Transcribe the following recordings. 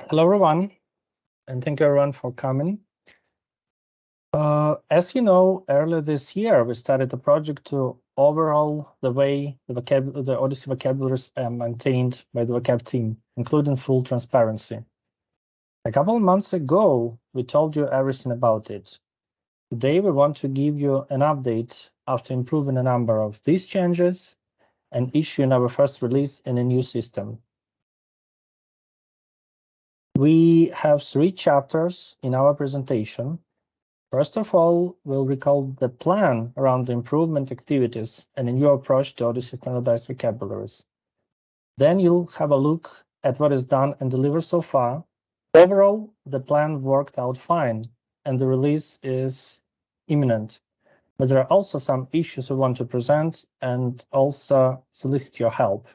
Hello, everyone, and thank you, everyone, for coming. As you know, earlier this year, we started a project to overhaul the way the Odyssey vocabularies are maintained by the vocab team, including full transparency. A couple of months ago, we told you everything about it. Today, we want to give you an update after improving a number of these changes and issuing our first release in a new system. We have 3 chapters in our presentation. First of all, we'll recall the plan around the improvement activities and a new approach to OHDSI Standardized Vocabularies. Then you'll have a look at what is done and delivered so far. Overall, the plan worked out fine, and the release is imminent. But there are also some issues we want to present and also solicit your help.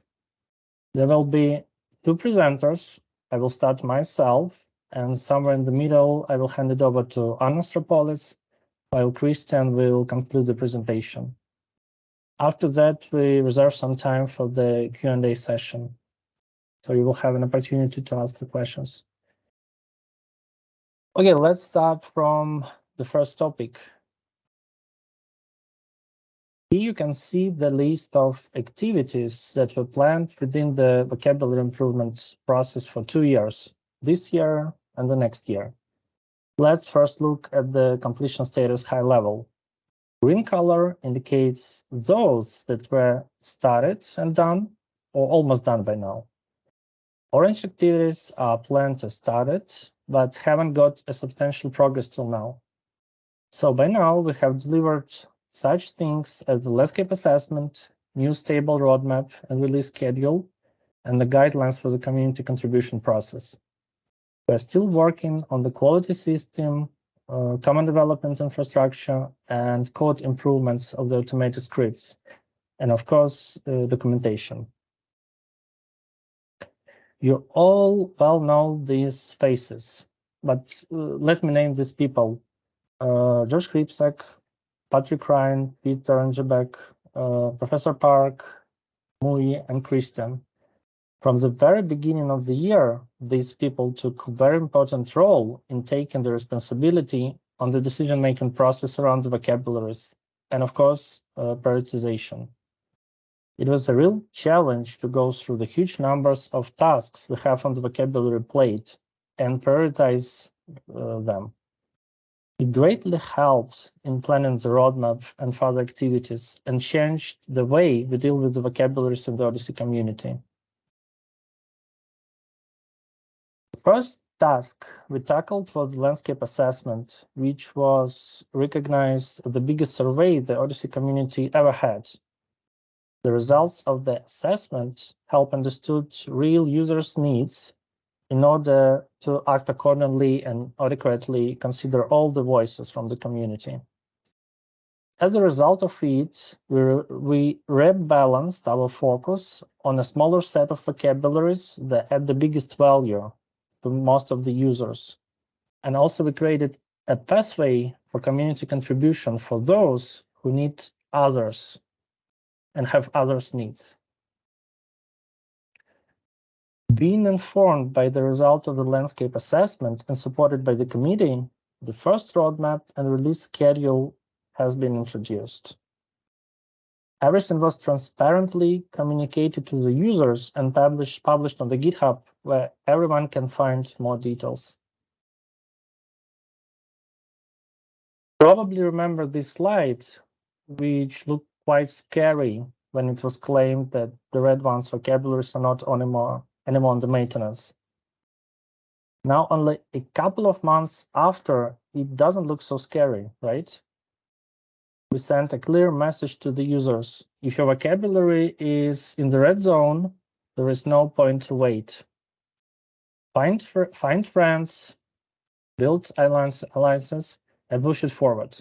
There will be 2 presenters. I will start myself, and somewhere in the middle, I will hand it over to Ostropolets, while Christian will conclude the presentation. After that, we reserve some time for the Q&A session, so you will have an opportunity to ask the questions. Okay, let's start from the first topic. Here you can see the list of activities that were planned within the vocabulary improvement process for 2 years, this year and the next year. Let's first look at the completion status high level. Green color indicates those that were started and done or almost done by now. Orange activities are planned to start it, but haven't got a substantial progress till now. So by now we have delivered such things as the landscape assessment, new stable roadmap and release schedule, and the guidelines for the community contribution process. We're still working on the quality system, common development infrastructure, and code improvements of the automated scripts, and of course, documentation. You all well know these faces, but let me name these people. George Kripsak, Patrick Ryan, Peter Angebek, Professor Park, Mui, and Christian. From the very beginning of the year, these people took a very important role in taking the responsibility on the decision-making process around the vocabularies, and of course, prioritization. It was a real challenge to go through the huge numbers of tasks we have on the vocabulary plate and prioritize them. It greatly helped in planning the roadmap and further activities and changed the way we deal with the vocabularies in the Odyssey community. The first task we tackled was the landscape assessment, which was recognized as the biggest survey the Odyssey community ever had. The results of the assessment help understood real users' needs in order to act accordingly and adequately consider all the voices from the community. As a result of it, we rebalanced our focus on a smaller set of vocabularies that had the biggest value to most of the users. And also we created a pathway for community contribution for those who need others and have others' needs. Being informed by the result of the landscape assessment and supported by the committee, the first roadmap and release schedule has been introduced. Everything was transparently communicated to the users and published on the GitHub, where everyone can find more details. Probably remember this slide, which looked quite scary when it was claimed that the red ones vocabularies are not anymore on the maintenance. Now, only a couple of months after, it doesn't look so scary, right? We sent a clear message to the users. If your vocabulary is in the red zone, there is no point to wait. Find friends, build alliances, and push it forward.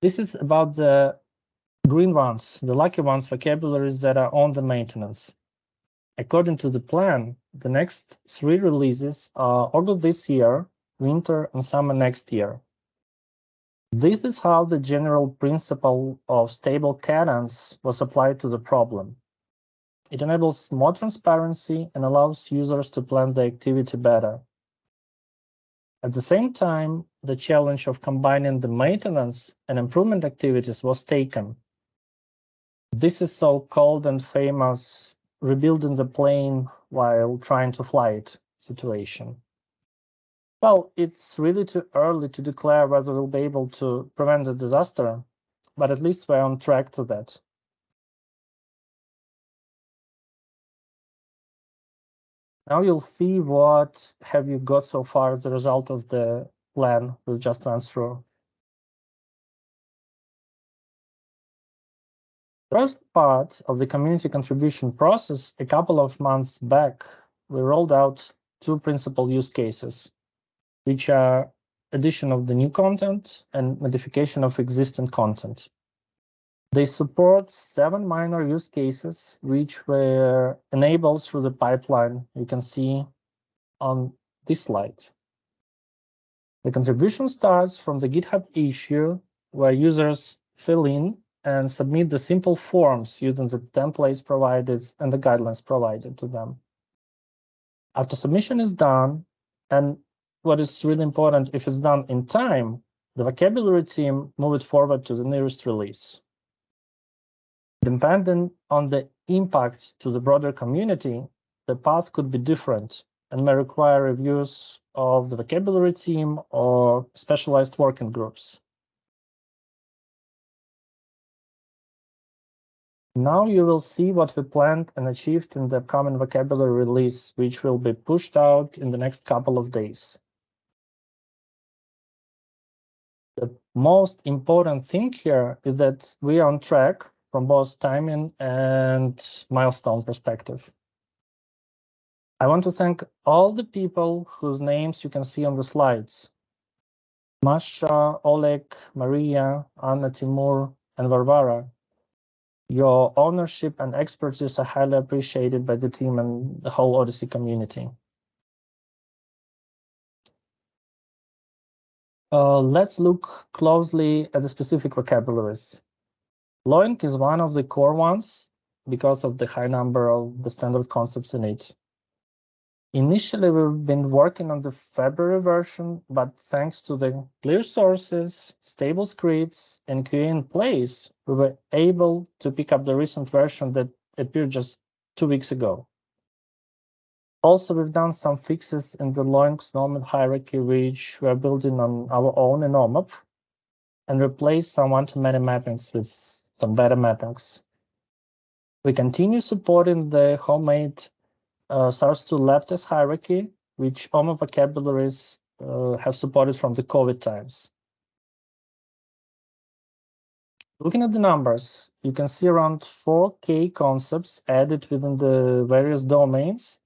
This is about the green ones, the lucky ones, vocabularies that are on the maintenance. According to the plan, the next 3 releases are August this year, winter, and summer next year. This is how the general principle of stable cadence was applied to the problem. It enables more transparency and allows users to plan the activity better. At the same time, the challenge of combining the maintenance and improvement activities was taken. This is so-called and famous rebuilding the plane while trying to fly it situation. Well, it's really too early to declare whether we'll be able to prevent a disaster, but at least we're on track to that. Now you'll see what have you got so far as a result of the plan we just ran through. First part of the community contribution process, a couple of months back, we rolled out two principal use cases, which are addition of the new content and modification of existing content. They support 7 minor use cases, which were enabled through the pipeline you can see on this slide. The contribution starts from the GitHub issue, where users fill in and submit the simple forms using the templates provided and the guidelines provided to them. After submission is done, and what is really important, if it's done in time, the vocabulary team move it forward to the nearest release. Depending on the impact to the broader community, the path could be different and may require reviews of the vocabulary team or specialized working groups. Now you will see what we planned and achieved in the upcoming vocabulary release, which will be pushed out in the next couple of days. The most important thing here is that we are on track from both timing and milestone perspective. I want to thank all the people whose names you can see on the slides. Masha, Oleg, Maria, Anna, Timur, and Varvara. Your ownership and expertise are highly appreciated by the team and the whole Odyssey community. Let's look closely at the specific vocabularies. Loek is one of the core ones because of the high number of the standard concepts in it. Initially, we've been working on the February version, but thanks to the clear sources, stable scripts, and QA in place, we were able to pick up the recent version that appeared just 2 weeks ago. Also, we've done some fixes in the Loek's normal hierarchy, which we are building on our own in OMAP, and replaced some one-to-many mappings with some better mappings. We continue supporting the homemade SARS2 lab test hierarchy, which OMAP vocabularies have supported from the COVID times. Looking at the numbers, you can see around 4K concepts added within the various domains,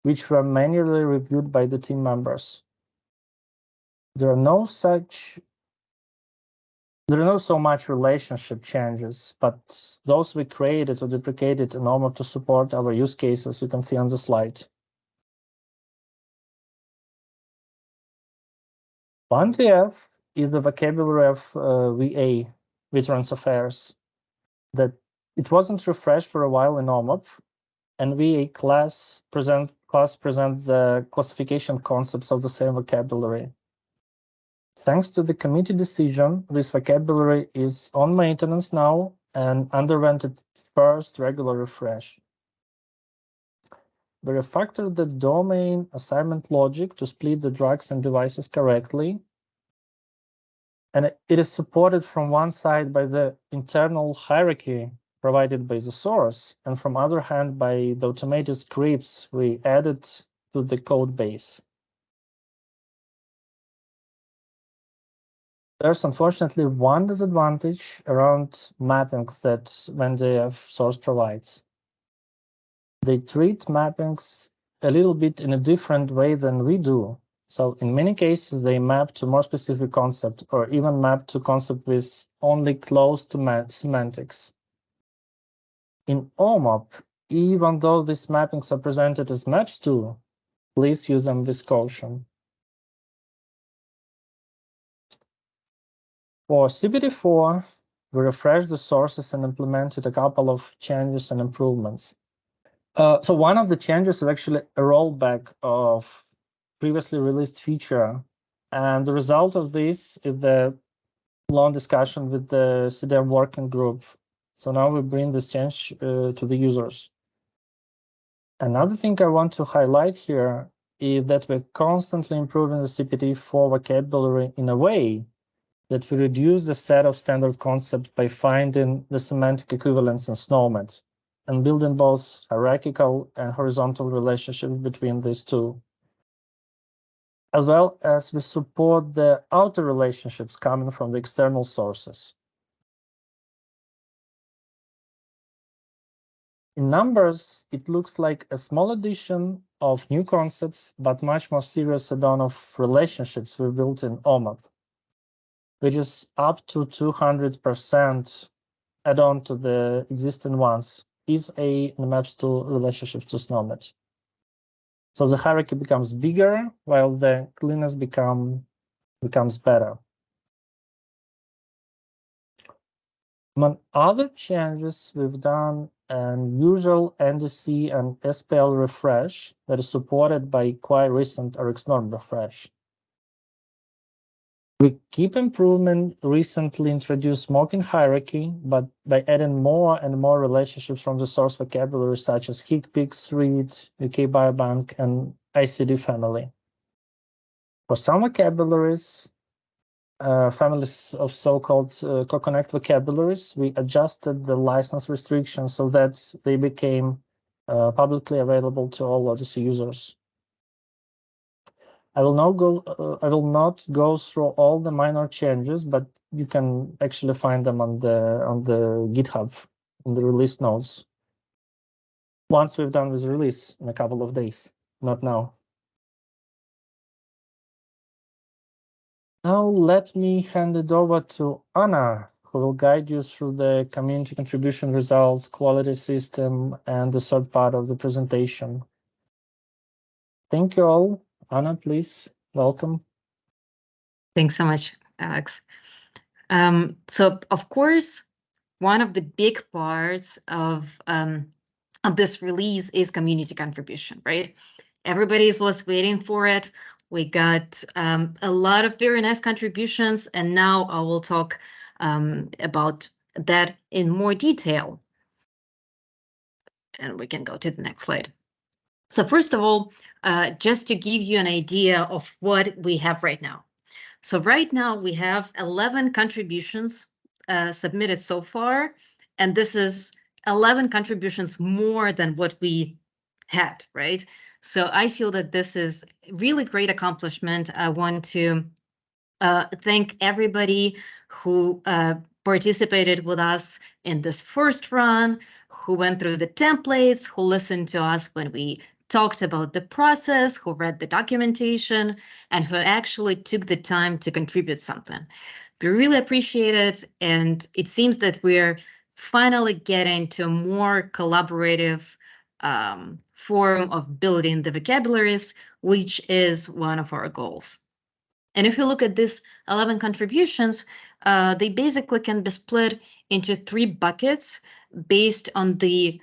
which were manually reviewed by the team members. There are no so much relationship changes, but those we created or deprecated in order to support our use cases, you can see on the slide. One VF is the vocabulary of VA, Veterans Affairs, that it wasn't refreshed for a while in OMAP, and VA class presents the classification concepts of the same vocabulary. Thanks to the committee decision, this vocabulary is on maintenance now and underwent its first regular refresh. We refactored the domain assignment logic to split the drugs and devices correctly. And it is supported from one side by the internal hierarchy provided by the source, and from other hand by the automated scripts we added to the code base. There's unfortunately one disadvantage around mappings that WenDF source provides. They treat mappings a little bit in a different way than we do. So in many cases, they map to more specific concept or even map to concept with only close to semantics. In OMAP, even though these mappings are presented as maps too, please use them with caution. For CPD4, we refreshed the sources and implemented a couple of changes and improvements. So one of the changes is actually a rollback of previously released feature. And the result of this is the long discussion with the CDM working group. So now we bring this change to the users. Another thing I want to highlight here is that we're constantly improving the CPT4 vocabulary in a way that we reduce the set of standard concepts by finding the semantic equivalence in SNOMED and building both hierarchical and horizontal relationships between these two, as well as we support the outer relationships coming from the external sources. In numbers, it looks like a small addition of new concepts, but much more serious add-on of relationships we built in OMAP, which is up to 200% add-on to the existing ones, is a maps to relationships to SNOMED. So the hierarchy becomes bigger while the cleanness becomes better. Among other changes, we've done an usual NDC and SPL refresh that is supported by quite recent RxNorm refresh. We keep improving recently introduced smoking hierarchy, but by adding more and more relationships from the source vocabulary such as HICPICS, READ, UK Biobank, and ICD family. For some vocabularies, families of so-called co-connect vocabularies, we adjusted the license restrictions so that they became publicly available to all Odyssey users. I will not go through all the minor changes, but you can actually find them on the GitHub in the release notes. Once we've done with release in a couple of days, not now. Now let me hand it over to Anna, who will guide you through the community contribution results, quality system, and the third part of the presentation. Thank you all. Anna, please, welcome. Thanks so much, Alex. So, of course, one of the big parts of this release is community contribution, right? Everybody was waiting for it. We got a lot of very nice contributions, and now I will talk about that in more detail. And we can go to the next slide. So first of all, just to give you an idea of what we have right now. So right now we have 11 contributions submitted so far, and this is 11 contributions more than what we had, right? So I feel that this is really great accomplishment. I want to thank everybody who participated with us in this first run, who went through the templates, who listened to us when we talked about the process, who read the documentation, and who actually took the time to contribute something. We really appreciate it, and it seems that we're finally getting to a more collaborative form of building the vocabularies, which is one of our goals. And if you look at these 11 contributions, they basically can be split into 3 buckets based on the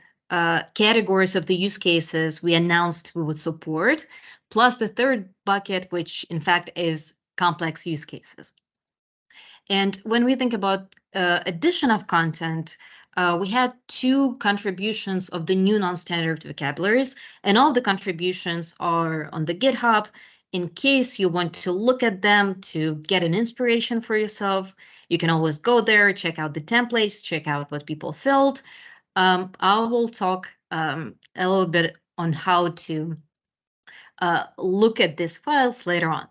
categories of the use cases we announced we would support, plus the third bucket, which in fact is complex use cases. And when we think about addition of content, we had 2 contributions of the new non-standard vocabularies, and all the contributions are on the GitHub. In case you want to look at them to get an inspiration for yourself, you can always go there, check out the templates, check out what people filled. I will talk a little bit on how to look at these files later on.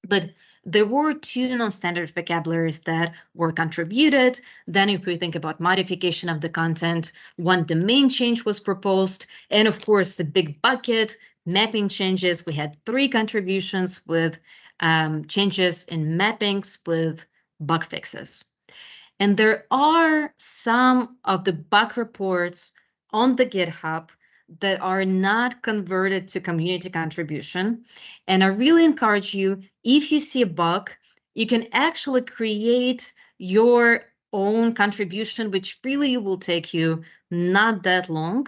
But there were 2 non-standard vocabularies that were contributed. Then if we think about modification of the content, 1 domain change was proposed. And of course, the big bucket, mapping changes. We had 3 contributions with changes in mappings with bug fixes. And there are some of the bug reports on the GitHub that are not converted to community contribution. And I really encourage you, if you see a bug, you can actually create your own contribution, which really will take you not that long.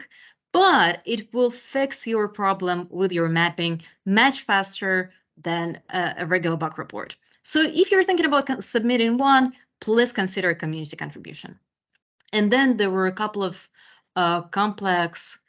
but it will fix your problem with your mapping much faster than a regular bug report. So if you're thinking about submitting one, please consider a community contribution. And then there were a couple of complex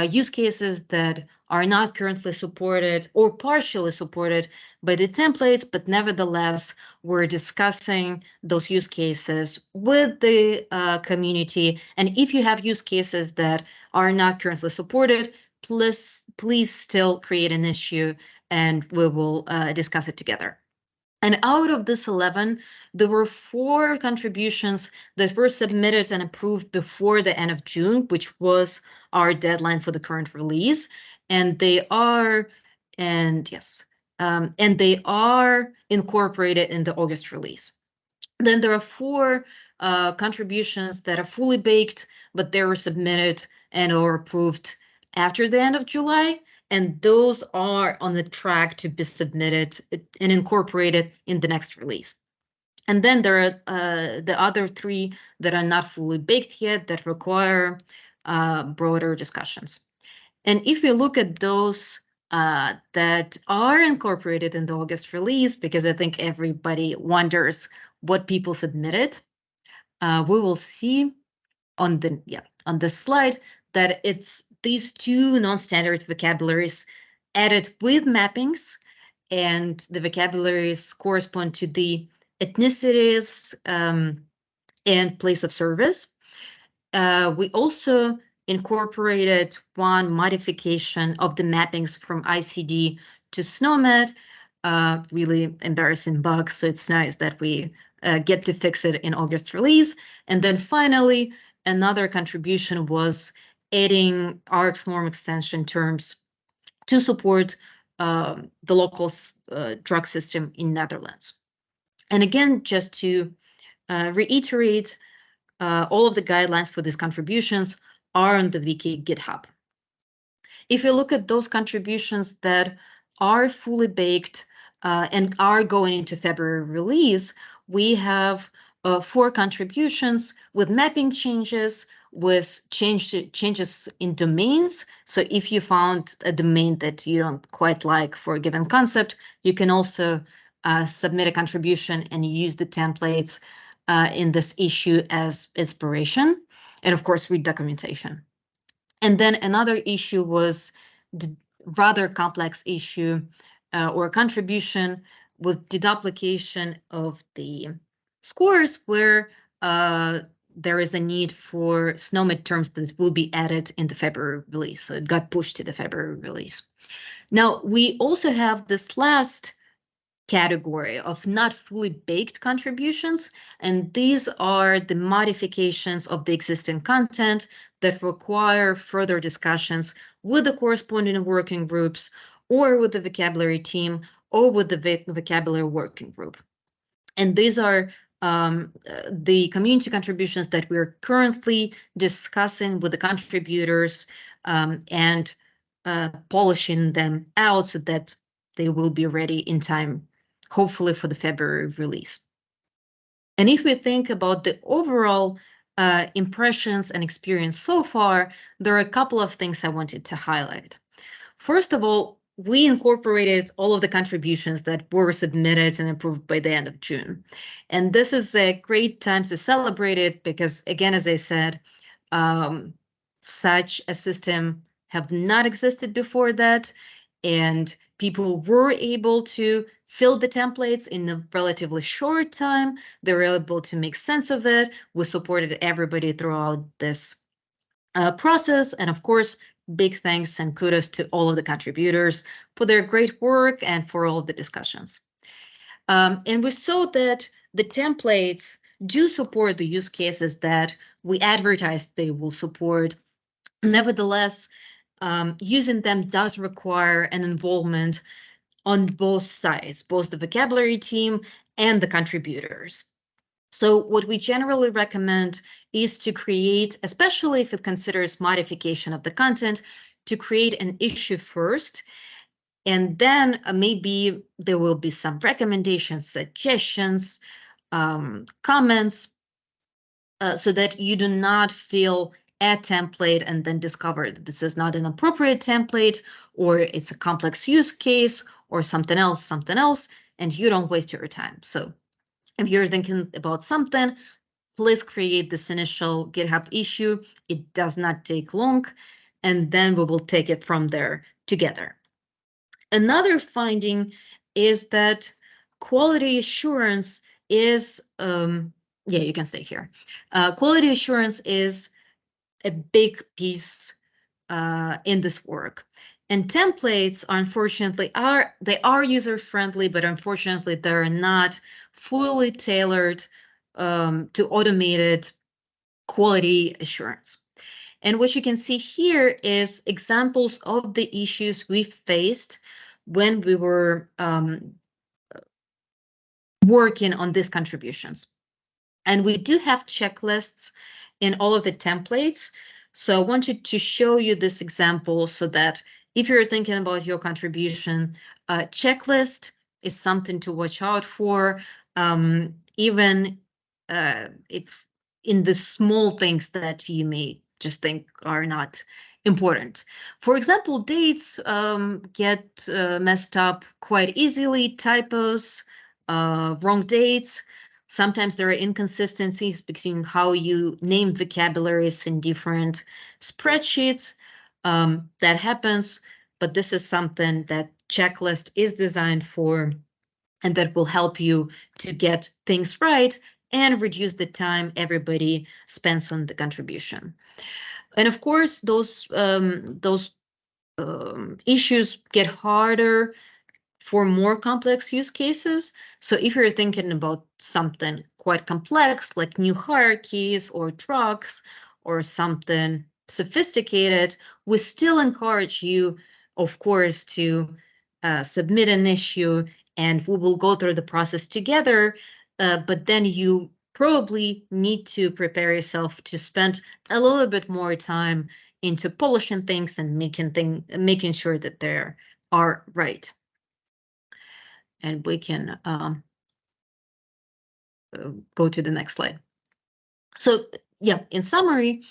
use cases that are not currently supported or partially supported by the templates, but nevertheless, we're discussing those use cases with the community. And if you have use cases that are not currently supported, please still create an issue and we will discuss it together. And out of this 11, there were 4 contributions that were submitted and approved before the end of June, which was our deadline for the current release. And they are, and they are incorporated in the August release. Then there are 4 contributions that are fully baked, but they were submitted and are approved after the end of July. And those are on the track to be submitted and incorporated in the next release. And then there are the other 3 that are not fully baked yet that require broader discussions. And if we look at those that are incorporated in the August release, because I think everybody wonders what people submitted, we will see on the slide that it's these 2 non-standard vocabularies added with mappings, and the vocabularies correspond to the ethnicities and place of service. We also incorporated one modification of the mappings from ICD to SNOMED, really embarrassing bug, so it's nice that we get to fix it in August release. And then finally, another contribution was adding RX norm extension terms to support the local drug system in Netherlands. And again, just to reiterate, all of the guidelines for these contributions are on the wiki GitHub. If you look at those contributions that are fully baked and are going into February release, we have 4 contributions with mapping changes, with changes in domains. So if you found a domain that you don't quite like for a given concept, you can also submit a contribution and use the templates in this issue as inspiration, and of course read documentation. And then another issue was the rather complex issue or contribution with deduplication of the scores, where there is a need for SNOMED terms that will be added in the February release. So it got pushed to the February release. Now, we also have this last category of not fully baked contributions, and these are the modifications of the existing content that require further discussions with the corresponding working groups or with the vocabulary team or with the vocabulary working group. And these are the community contributions that we're currently discussing with the contributors and polishing them out so that they will be ready in time, hopefully for the February release. And if we think about the overall impressions and experience so far, there are a couple of things I wanted to highlight. First of all, we incorporated all of the contributions that were submitted and approved by the end of June. And this is a great time to celebrate it because, again, as I said, such a system have not existed before that, and people were able to fill the templates in a relatively short time. They were able to make sense of it. We supported everybody throughout this process, and of course, big thanks and kudos to all of the contributors for their great work and for all of the discussions. And we saw that the templates do support the use cases that we advertised they will support. Nevertheless, using them does require an involvement on both sides, both the vocabulary team and the contributors. So what we generally recommend is to create, especially if it considers modification of the content, to create an issue first, and then maybe there will be some recommendations, suggestions, comments, so that you do not feel a template and then discover that this is not an appropriate template, or it's a complex use case, or something else, and you don't waste your time. So if you're thinking about something, please create this initial GitHub issue. It does not take long, and then we will take it from there together. Another finding is that quality assurance is, yeah, you can stay here. Quality assurance is a big piece in this work. And templates, unfortunately, are user-friendly, but unfortunately, they're not fully tailored to automated quality assurance. And what you can see here is examples of the issues we faced when we were working on these contributions. And we do have checklists in all of the templates. So I wanted to show you this example so that if you're thinking about your contribution, checklist is something to watch out for, even if in the small things that you may just think are not important. For example, dates get messed up quite easily, typos, wrong dates. Sometimes there are inconsistencies between how you name vocabularies in different spreadsheets. That happens, but this is something that checklist is designed for, and that will help you to get things right and reduce the time everybody spends on the contribution. And of course, those issues get harder for more complex use cases. So if you're thinking about something quite complex, like new hierarchies or drugs or something sophisticated, we still encourage you, of course, to submit an issue, and we will go through the process together. But then you probably need to prepare yourself to spend a little bit more time into polishing things and making sure that they are right. And we can go to the next slide. So yeah, in summary,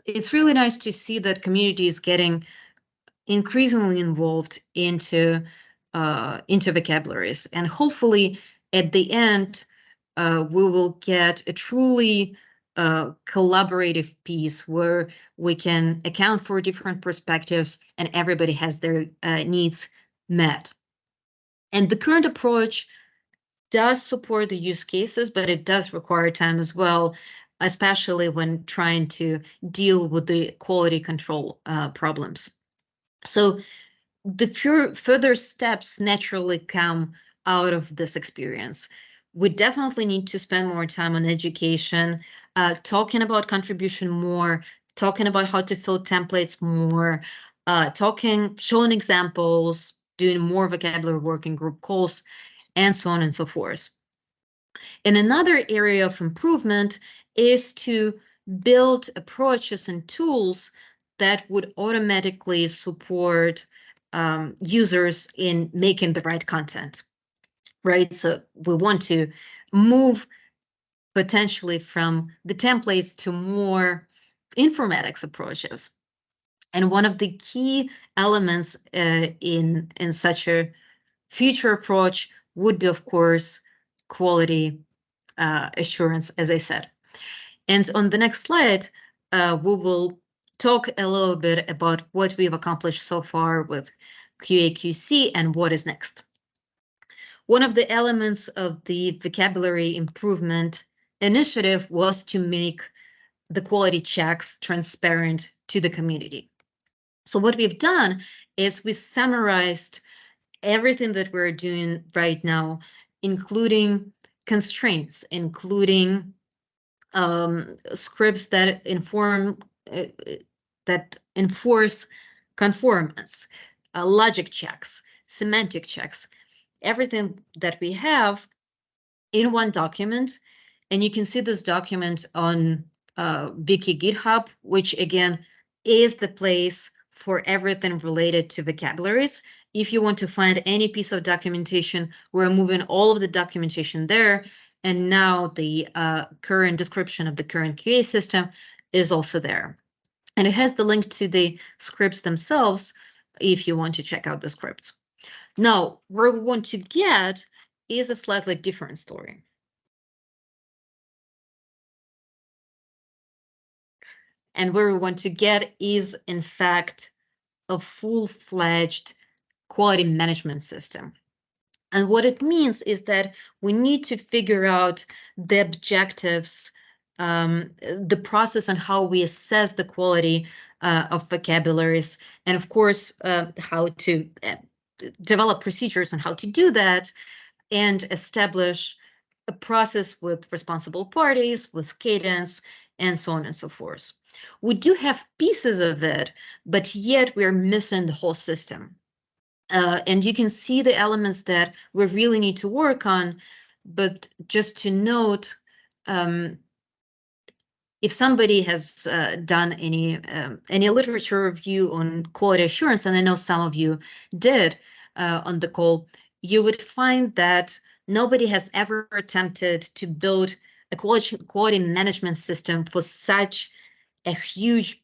it's really nice to see that community is getting increasingly involved into vocabularies, and hopefully at the end we will get a truly collaborative piece where we can account for different perspectives and everybody has their needs met. And the current approach does support the use cases, but it does require time as well, especially when trying to deal with the quality control problems. So the further steps naturally come out of this experience. We definitely need to spend more time on education, talking about contribution more, talking about how to fill templates more, showing examples, doing more vocabulary work in group calls, and so on and so forth. And another area of improvement is to build approaches and tools that would automatically support users in making the right content, right? So we want to move potentially from the templates to more informatics approaches. And one of the key elements in such a future approach would be, of course, quality assurance, as I said. And on the next slide, we will talk a little bit about what we've accomplished so far with QA/QC and what is next. One of the elements of the vocabulary improvement initiative was to make the quality checks transparent to the community. So what we've done is we summarized everything that we're doing right now, including constraints, including scripts that enforce conformance, logic checks, semantic checks, everything that we have in one document. And you can see this document on Wiki GitHub, which again is the place for everything related to vocabularies. If you want to find any piece of documentation, we're moving all of the documentation there. And now the current description of the current QA system is also there. And it has the link to the scripts themselves if you want to check out the scripts. Now, where we want to get is a slightly different story. And where we want to get is, in fact, a full-fledged quality management system. And what it means is that we need to figure out the objectives, the process and how we assess the quality of vocabularies, and of course, how to develop procedures on how to do that, and establish a process with responsible parties, with cadence, and so on and so forth. We do have pieces of it, but yet we're missing the whole system. And you can see the elements that we really need to work on, but just to note, if somebody has done any literature review on quality assurance, and I know some of you did on the call, you would find that nobody has ever attempted to build a quality management system for such a huge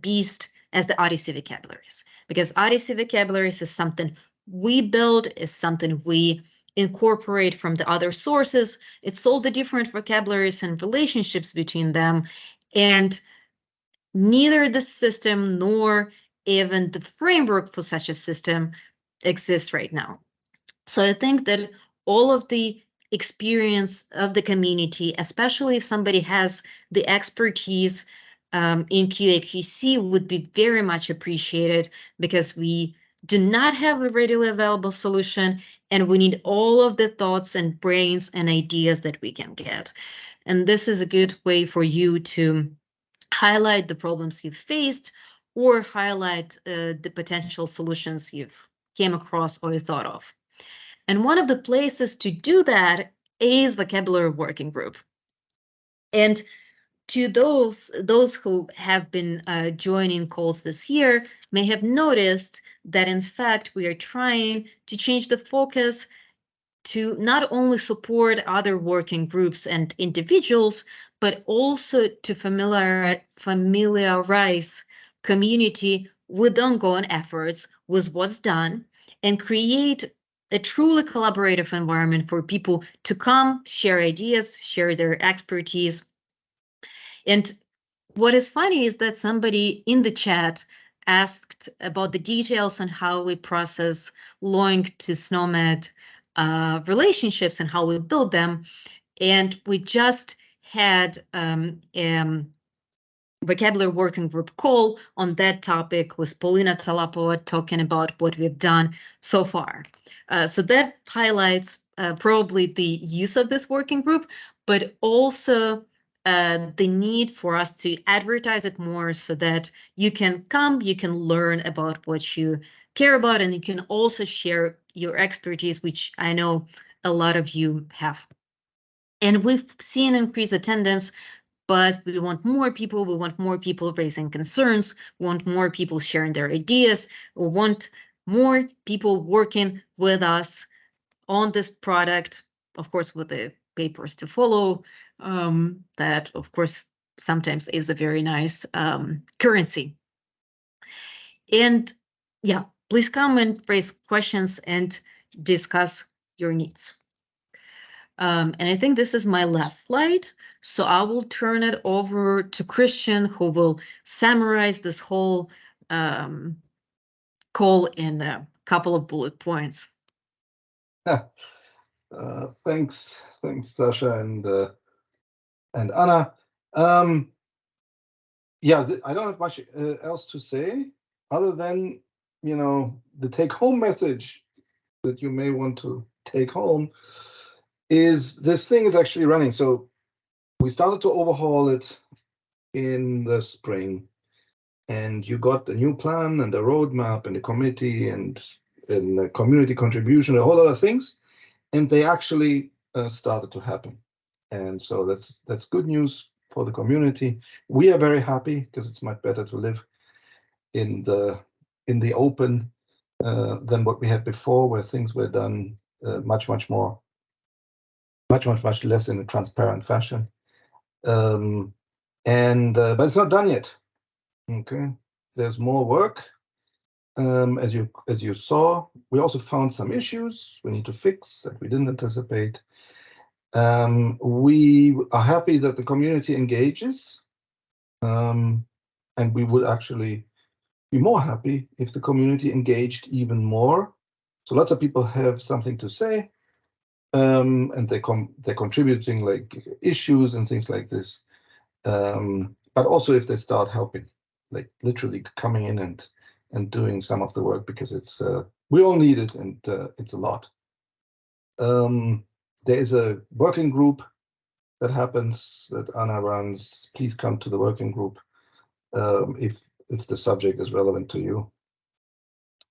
beast as the Odysseus vocabularies, because Odysseus vocabularies is something we build, is something we incorporate from the other sources. It's all the different vocabularies and relationships between them, and neither the system nor even the framework for such a system exists right now. So I think that all of the experience of the community, especially if somebody has the expertise in QA/QC, would be very much appreciated, because we do not have a readily available solution, and we need all of the thoughts and brains and ideas that we can get. And this is a good way for you to highlight the problems you've faced, or highlight the potential solutions you've came across or thought of. And one of the places to do that is Vocabulary Working Group. And to those who have been joining calls this year may have noticed that, in fact, we are trying to change the focus to not only support other working groups and individuals, but also to familiarize community with ongoing efforts, with what's done, and create a truly collaborative environment for people to come, share ideas, share their expertise. And what is funny is that somebody in the chat asked about the details on how we process Loek to SNOMED relationships and how we build them. And we just had Vocabulary Working Group call on that topic with Polina Talapova talking about what we've done so far. So that highlights probably the use of this working group, but also the need for us to advertise it more, so that you can come, you can learn about what you care about, and you can also share your expertise, which I know a lot of you have. And we've seen increased attendance, but we want more people. We want more people raising concerns. We want more people sharing their ideas. We want more people working with us on this product, of course, with the papers to follow. That, of course, sometimes is a very nice currency. And yeah, please come and raise questions and discuss your needs. And I think this is my last slide, so I will turn it over to Christian, who will summarize this whole call in a couple of bullet points. Thanks, Sasha and Anna. Yeah, I don't have much else to say other than, you know, the take-home message that you may want to take home is this thing is actually running. So we started to overhaul it in the spring, and you got the new plan and the roadmap and the committee and the community contribution, a whole lot of things, and they actually started to happen. And so that's good news for the community. We are very happy, because it's much better to live in the open than what we had before, where things were done much less in a transparent fashion. And but it's not done yet. Okay, there's more work. As you saw, we also found some issues we need to fix that we didn't anticipate. We are happy that the community engages, and we would actually be more happy if the community engaged even more. So lots of people have something to say, and they're contributing like issues and things like this. But also if they start helping, like literally coming in and doing some of the work, because it's we all need it, and it's a lot. There is a working group that happens that Anna runs. Please come to the working group if the subject is relevant to you,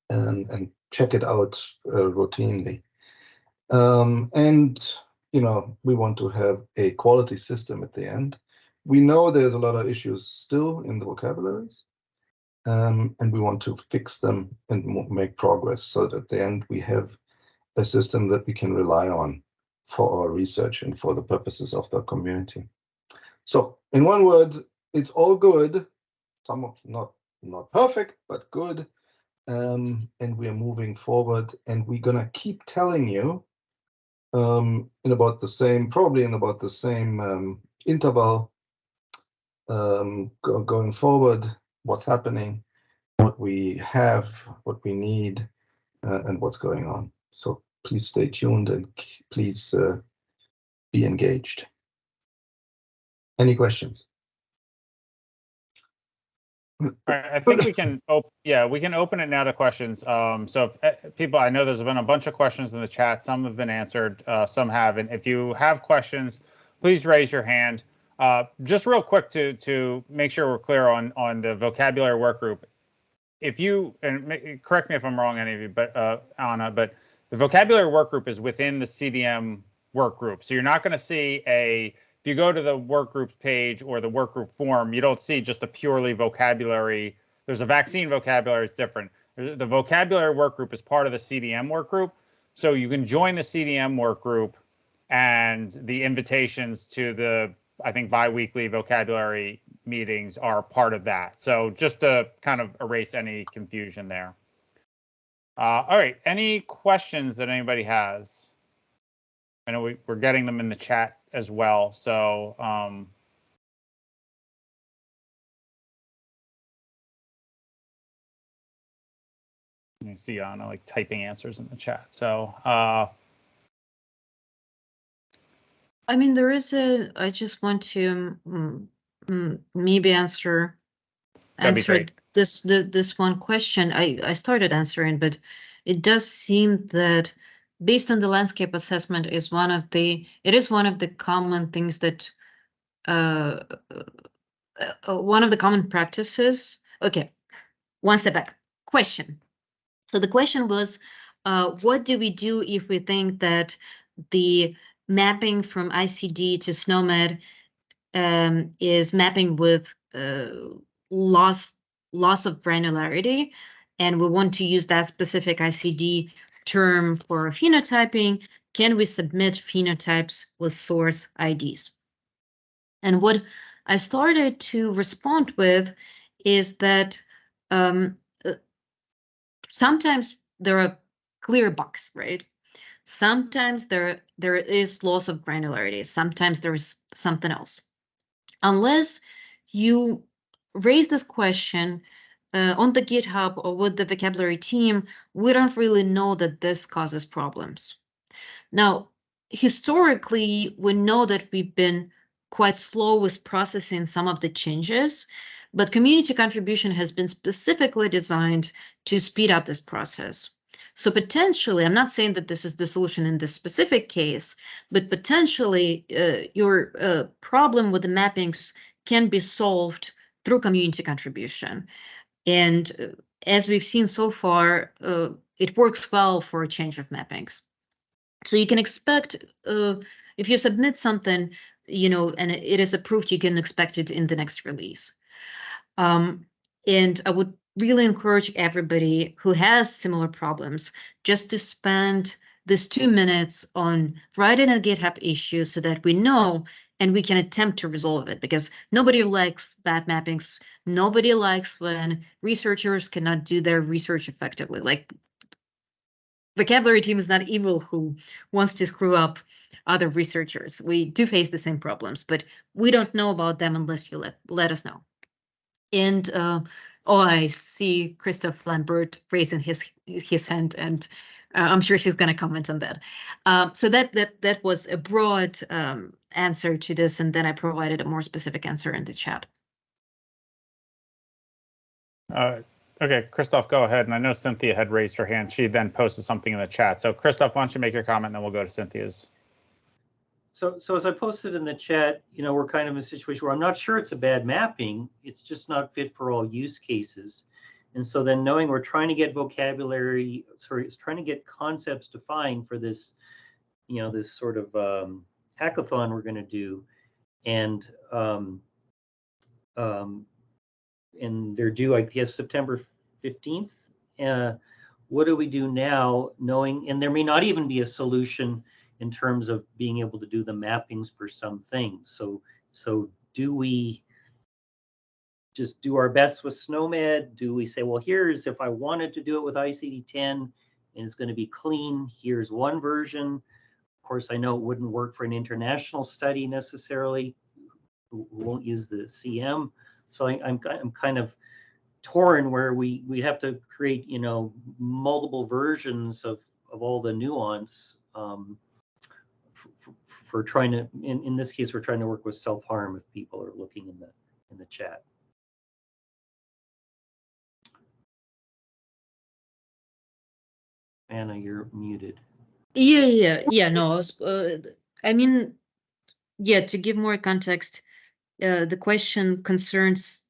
and check it out routinely. And you know, we want to have a quality system at the end. We know there's a lot of issues still in the vocabularies, and we want to fix them and make progress so that at the end we have a system that we can rely on for our research and for the purposes of the community. So in one word, it's all good. Some of not perfect, but good. And we are moving forward, and we're gonna keep telling you in about the same, probably in about the same interval going forward, what's happening, what we have, what we need, and what's going on. So please stay tuned and please be engaged. Any questions? All right, I think we can we can open it now to questions. So if people, I know there's been a bunch of questions in the chat. Some have been answered, some haven't. If you have questions, please raise your hand. Just real quick to make sure we're clear on the vocabulary work group. If you, and correct me if I'm wrong, any of you, but Anna, but the vocabulary work group is within the CDM work group. So you're not going to see if you go to the work groups page or the work group form, you don't see just a purely vocabulary. There's a vaccine vocabulary, it's different. The vocabulary work group is part of the CDM work group. So you can join the CDM work group, and the invitations to the, I think, bi-weekly vocabulary meetings are part of that. So just to kind of erase any confusion there. All right, any questions that anybody has? I know we're getting them in the chat as well. So let me see, Anna, like typing answers in the chat. So I mean, there is I just want to maybe answer this one question. I started answering, but it does seem that based on the landscape assessment it is one of the common things that one of the common practices. Okay, one step back. Question. So the question was, what do we do if we think that the mapping from ICD to SNOMED is mapping with loss of granularity, and we want to use that specific ICD term for phenotyping? Can we submit phenotypes with source IDs? And what I started to respond with is that sometimes there are clear bugs, right? Sometimes there is loss of granularity. Sometimes there is something else. Unless you raise this question on the GitHub or with the vocabulary team, we don't really know that this causes problems. Now, historically, we know that we've been quite slow with processing some of the changes, but community contribution has been specifically designed to speed up this process. So potentially, I'm not saying that this is the solution in this specific case, but potentially your problem with the mappings can be solved through community contribution. And as we've seen so far, it works well for a change of mappings. So you can expect, if you submit something, you know, and it is approved, you can expect it in the next release. And I would really encourage everybody who has similar problems just to spend this 2 minutes on writing a GitHub issue so that we know and we can attempt to resolve it, because nobody likes bad mappings. Nobody likes when researchers cannot do their research effectively. Like, vocabulary team is not evil who wants to screw up other researchers. We do face the same problems, but we don't know about them unless you let us know. And oh, I see Christoph Lambert raising his hand, and I'm sure he's going to comment on that. So that was a broad answer to this, and then I provided a more specific answer in the chat. Okay, Christoph, go ahead. And I know Cynthia had raised her hand. She then posted something in the chat. So Christoph, why don't you make your comment, and then we'll go to Cynthia's. So as I posted in the chat, we're kind of in a situation where I'm not sure it's a bad mapping. It's just not fit for all use cases. And so then knowing we're trying to get trying to get concepts defined for this, this sort of hackathon we're going to do. And they're due, I guess, September 15th. What do we do now, knowing, and there may not even be a solution in terms of being able to do the mappings for some things. So do we just do our best with SNOMED? Do we say, well, here's, if I wanted to do it with ICD-10 and it's going to be clean, here's one version. Of course, I know it wouldn't work for an international study necessarily. We won't use the CM. So I'm kind of torn where we have to create, multiple versions of all the nuance. For trying to, in this case, we're trying to work with self-harm if people are looking in the chat. Anna, you're muted. Yeah. No, I mean, yeah. To give more context, the question concerns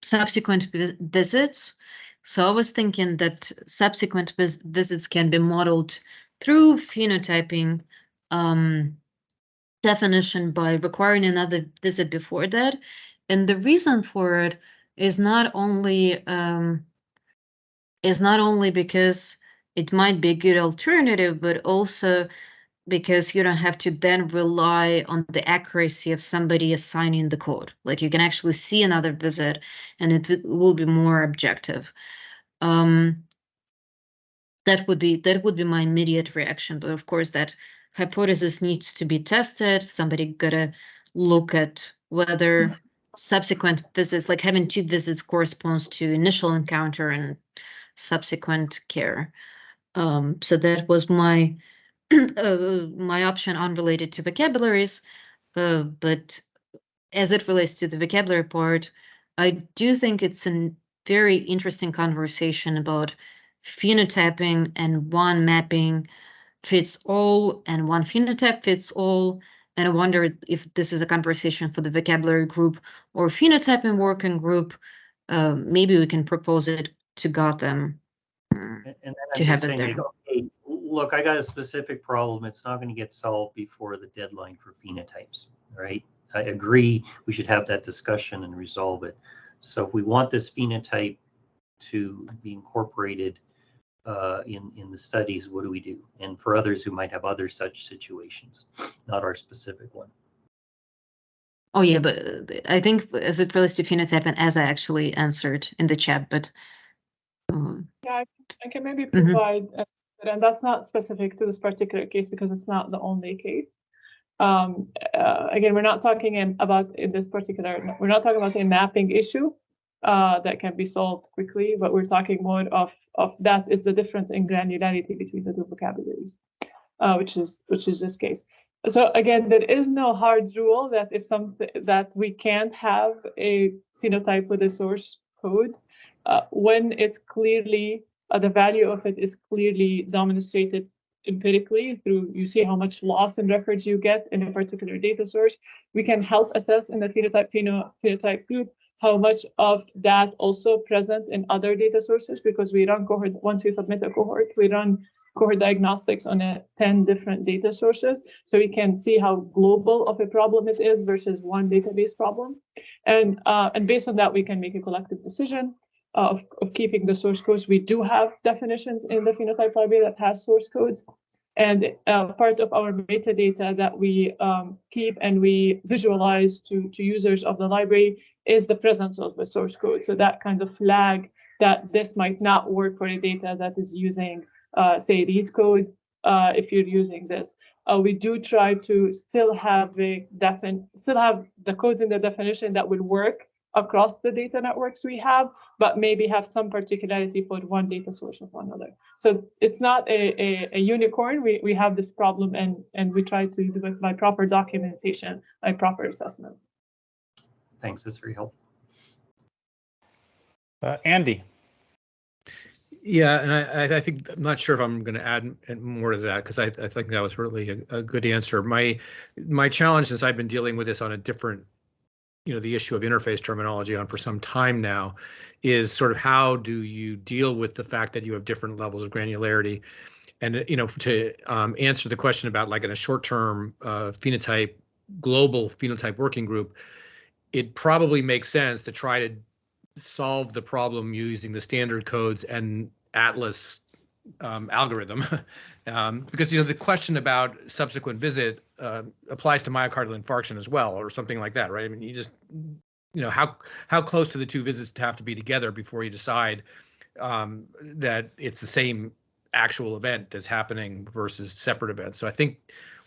subsequent visits. So I was thinking that subsequent visits can be modeled through phenotyping definition by requiring another visit before that. And the reason for it is not only because it might be a good alternative, but also because you don't have to then rely on the accuracy of somebody assigning the code. Like, you can actually see another visit and it will be more objective. That would be my immediate reaction. But of course, that hypothesis needs to be tested. Somebody gotta look at whether subsequent visits, like having 2 visits, corresponds to initial encounter and subsequent care. So that was my my option unrelated to vocabularies. But as it relates to the vocabulary part, I do think it's a very interesting conversation about phenotyping and one mapping fits all and one phenotype fits all. And I wonder if this is a conversation for the vocabulary group or phenotyping working group. Maybe we can propose it to Gotham and to have it there. Okay, look, I got a specific problem. It's not going to get solved before the deadline for phenotypes, right? I agree we should have that discussion and resolve it. So if we want this phenotype to be incorporated in the studies, what do we do? And for others who might have other such situations, not our specific one. Oh yeah, but I think as it relates to phenotype, and as I actually answered in the chat, but yeah, I can maybe provide, and that's not specific to this particular case because it's not the only case. Again, we're not talking about we're not talking about a mapping issue that can be solved quickly, but we're talking more of that is the difference in granularity between the 2 vocabularies, which is this case. So again, there is no hard rule that that we can't have a phenotype with a source code when it's clearly the value of it is clearly demonstrated empirically through, you see how much loss in records you get in a particular data source. We can help assess in the phenotype group how much of that also present in other data sources, because we run cohort, once we submit a cohort, we run cohort diagnostics on 10 different data sources. So we can see how global of a problem it is versus one database problem. And based on that, we can make a collective decision of keeping the source codes. We do have definitions in the phenotype library that has source codes. And part of our metadata that we keep and we visualize to users of the library is the presence of the source code. So that kind of flag that this might not work for a data that is using, say, read code. If you're using this, we do try to still have the codes in the definition that will work across the data networks we have, but maybe have some particularity for one data source of another. So it's not a unicorn. We have this problem, and we try to do it by proper documentation, by proper assessment. Thanks, that's very helpful. Andy. Yeah, and I think I'm not sure if I'm going to add more to that, because I think that was really a good answer. My challenge, since I've been dealing with this on a different, the issue of interface terminology on for some time now, is sort of how do you deal with the fact that you have different levels of granularity, and to answer the question about, like, in a short-term phenotype, global phenotype working group, it probably makes sense to try to solve the problem using the standard codes and Atlas algorithm, because the question about subsequent visit applies to myocardial infarction as well, or something like that, right? I mean, you just how close to the two visits have to be together before you decide that it's the same actual event that's happening versus separate events. So I think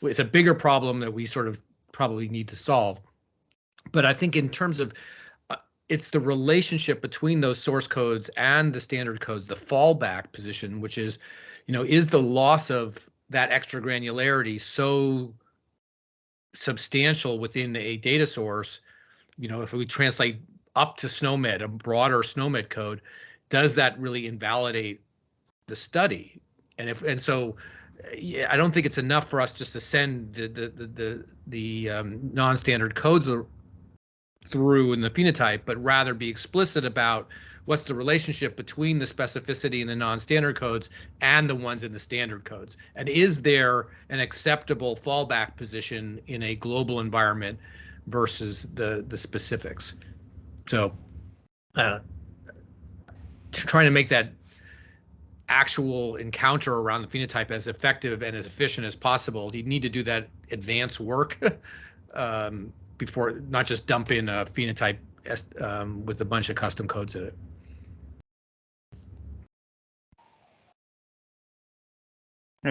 it's a bigger problem that we sort of probably need to solve. But I think in terms of it's the relationship between those source codes and the standard codes, the fallback position, which is, is the loss of that extra granularity so substantial within a data source? If we translate up to SNOMED, a broader SNOMED code, does that really invalidate the study? And so I don't think it's enough for us just to send the non-standard codes through in the phenotype, but rather be explicit about what's the relationship between the specificity in the non-standard codes and the ones in the standard codes, and is there an acceptable fallback position in a global environment versus the specifics. So trying to make that actual encounter around the phenotype as effective and as efficient as possible, you need to do that advanced work before, not just dump in a phenotype with a bunch of custom codes in it.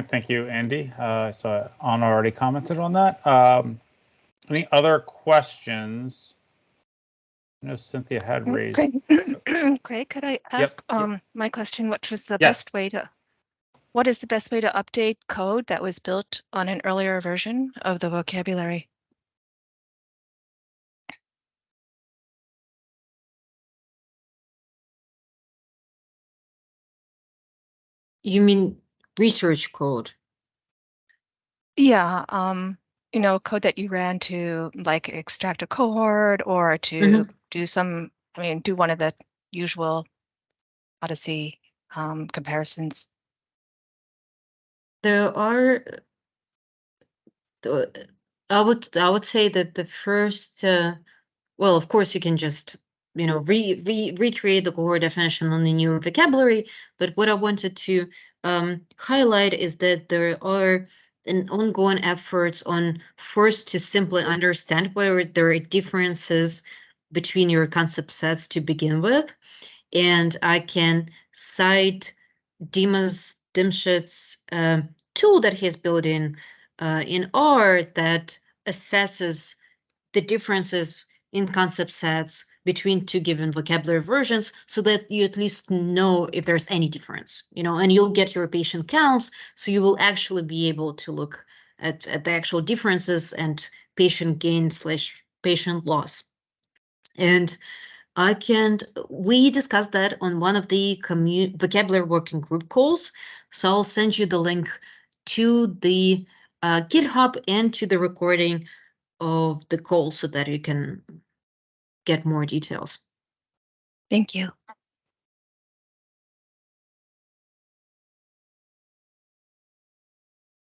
Thank you, Andy. So Anna already commented on that. Any other questions? I know Cynthia had raised. Craig, could I ask my question, which was the Yes. what is the best way to update code that was built on an earlier version of the vocabulary? You mean research code? Yeah, code that you ran to, like, extract a cohort or to do some, do one of the usual OHDSI comparisons. There are, I would say that the first, well, of course you can just, recreate the cohort definition on the new vocabulary. But what I wanted to highlight is that there are an ongoing efforts on first to simply understand whether there are differences between your concept sets to begin with. And I can cite Dimshit's tool that he's built in R that assesses the differences in concept sets between two given vocabulary versions, so that you at least know if there's any difference, and you'll get your patient counts, so you will actually be able to look at the actual differences and patient gain / patient loss. And we discussed that on one of the vocabulary working group calls. So I'll send you the link to the GitHub and to the recording of the call so that you can get more details. Thank you.